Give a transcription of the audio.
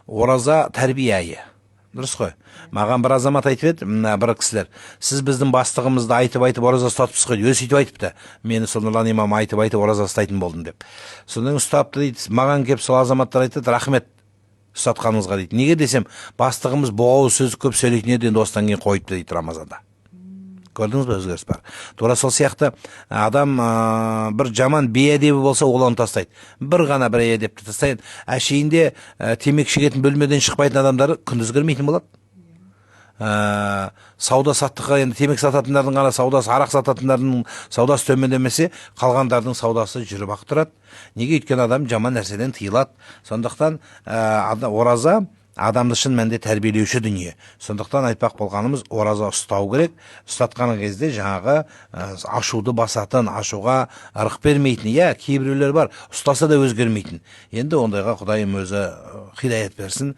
ораза тәрбие. Дұрыс қой. Маған бір азамат айтып еді, бір кісілер, сіз біздің бастығымызды айтып ораза ұстатыпсыз ғой, өзі сөйтіп айтыпты. Мені сол Нұрлан имам айтып ораза ұстайтын болдым деп. Содан ұстапты дейді, маған келіп сол азаматтар айтады, рахмет ұстатқаныңызға дейді. Неге десем, бастығымыз боғау сөз көп сөйлейтін еді, енді осыдан кейін қойыпты дейді Рамазанда. Көрдіңіз бе, өзгеріс бар. Тура сол сияқты адам бір жаман бейәдебі болса, ол оны тастайды. Бір ғана бір әдепті тастайды. Әшейінде темекі шегетін бөлмеден шықпайтын адамдар күндіз кірмейтін болады. Сауда саттыққа, енді темекі сататындардың ғана саудасы, арақ сататындардың саудасы төмендемесе, қалғандардың саудасы жүріп ақ тұрады. Неге? Өйткені адам жаман нәрседен тыйылады. Сондықтан ораза адамды шын мәнінде тәрбиелеуші дүние. Сондықтан айтпақ болғанымыз, ораза ұстау керек. Ұстатқан кезде жаңағы ашуды басатын, ашуға ырық бермейтін. Кейбіреулер бар, ұстаса да өзгермейтін. Енді ондайға Құдайым өзі хидаят берсін.